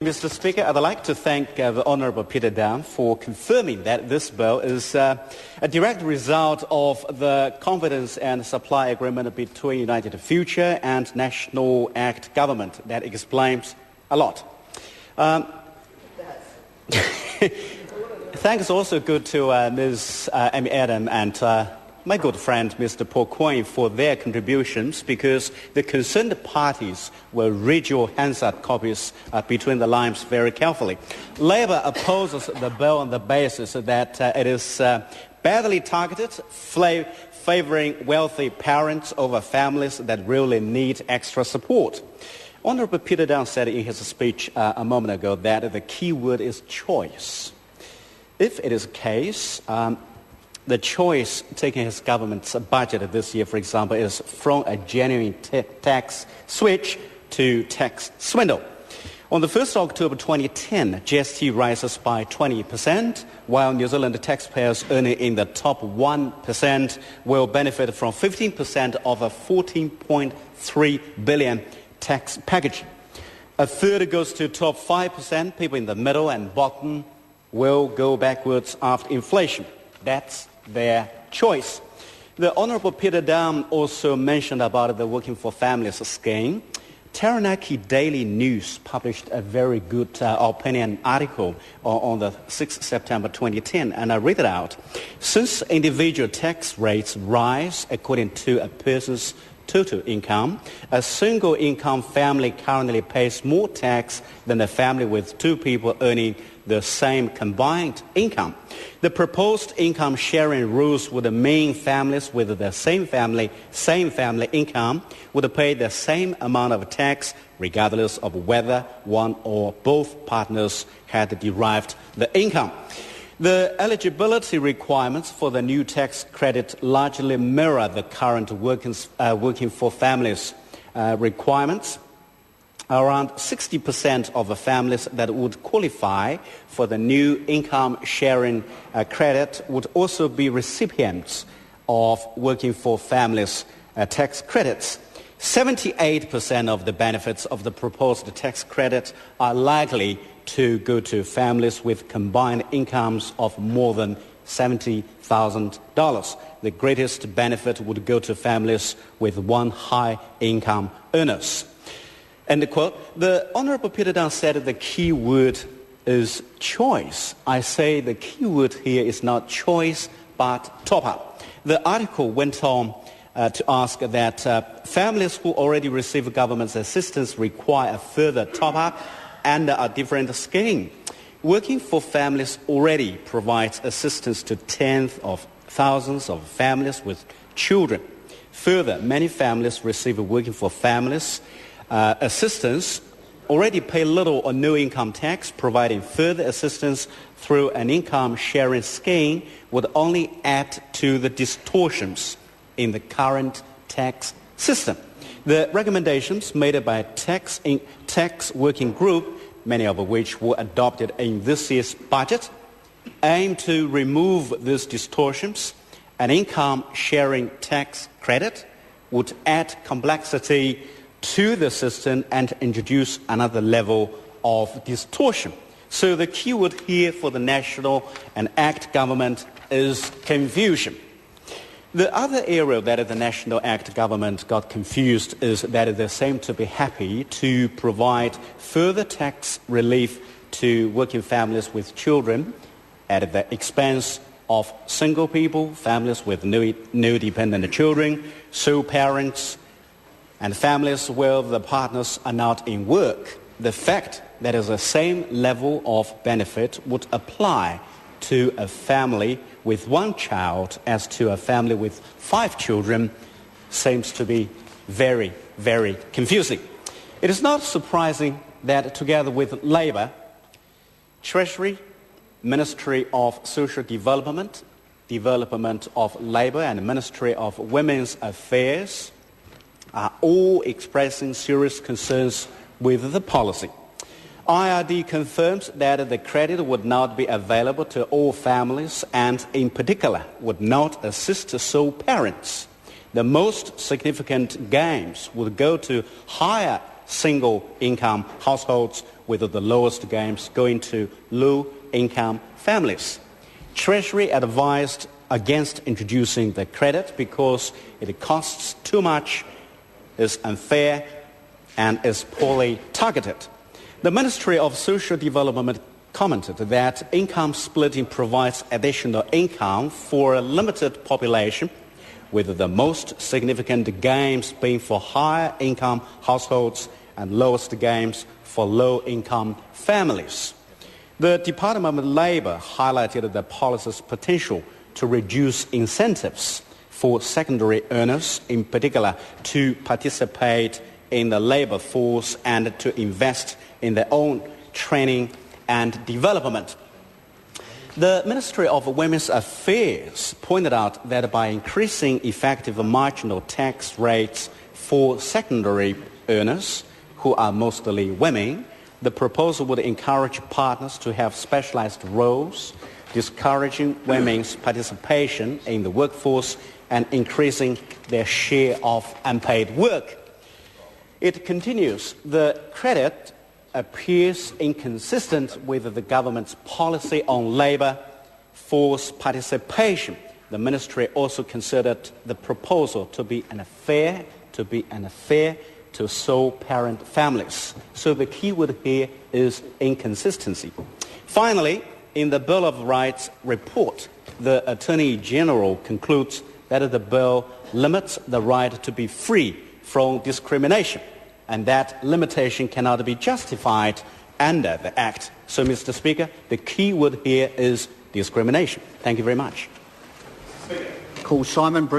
Mr. Speaker, I'd like to thank the Honourable Peter Dam for confirming that this bill is a direct result of the confidence and supply agreement between United Future and National Act Government. That explains a lot. Thanks also good to Ms. Amy Adam and my good friend Mr. Paul Coyne for their contributions, because the concerned parties will read your Hansard copies between the lines very carefully. Labour opposes the bill on the basis that it is badly targeted, favouring wealthy parents over families that really need extra support. Honourable Peter Dam said in his speech a moment ago that the key word is choice. If it is the case, the choice taking his government's budget this year, for example, is from a genuine tax switch to tax swindle. On the 1st of October 2010, GST rises by 20%, while New Zealand taxpayers earning in the top 1% will benefit from 15% of a 14.3 billion tax package. A third goes to top 5%. People in the middle and bottom will go backwards after inflation. That's their choice. The Honourable Peter Dam also mentioned about the Working for Families scheme. Taranaki Daily News published a very good opinion article on the 6th September 2010, and I read it out. Since individual tax rates rise according to a person's total income, a single income family currently pays more tax than a family with two people earning the same combined income. The proposed income sharing rules would mean families with the same family income would pay the same amount of tax regardless of whether one or both partners had derived the income. The eligibility requirements for the new tax credit largely mirror the current working for families requirements. Around 60% of the families that would qualify for the new income sharing credit would also be recipients of Working for Families tax credits. 78% of the benefits of the proposed tax credit are likely to go to families with combined incomes of more than $70,000. The greatest benefit would go to families with one high income earners. End quote. The Honourable Peter Dam said the key word is choice. I say the key word here is not choice, but top-up. The article went on to ask that families who already receive government assistance require a further top-up under a different scheme. Working for Families already provides assistance to tens of thousands of families with children. Further, many families receive Working for Families assistance already pay little or no income tax. Providing further assistance through an income sharing scheme would only add to the distortions in the current tax system. The recommendations made by tax working group, many of which were adopted in this year's budget, aim to remove these distortions. An income sharing tax credit would add complexity to the system and introduce another level of distortion. So the keyword here for the National and Act Government is confusion. The other area that the National Act Government got confused is that they seem to be happy to provide further tax relief to working families with children at the expense of single people, families with no dependent children, sole parents, and families where the partners are not in work. The fact that the same level of benefit would apply to a family with one child as to a family with 5 children seems to be very, very confusing. It is not surprising that together with Labour, Treasury, Ministry of Social Development, Development of Labour and Ministry of Women's Affairs are all expressing serious concerns with the policy. IRD confirms that the credit would not be available to all families and in particular would not assist sole parents. The most significant gains would go to higher single-income households, with the lowest gains going to low-income families. Treasury advised against introducing the credit because it costs too much, is unfair, and is poorly targeted. The Ministry of Social Development commented that income splitting provides additional income for a limited population, with the most significant gains being for higher income households and lowest gains for low-income families. The Department of Labour highlighted the policy's potential to reduce incentives for secondary earners, in particular to participate in the labour force and to invest in their own training and development. The Ministry of Women's Affairs pointed out that by increasing effective marginal tax rates for secondary earners, who are mostly women, the proposal would encourage partners to have specialized roles, discouraging women's participation in the workforce and increasing their share of unpaid work. It continues, the credit appears inconsistent with the government's policy on labour force participation. The ministry also considered the proposal to be unfair to sole parent families. So the key word here is inconsistency. Finally, in the Bill of Rights report, the Attorney General concludes that the bill limits the right to be free from discrimination, and that limitation cannot be justified under the Act. So, Mr. Speaker, the key word here is discrimination. Thank you very much. Call Simon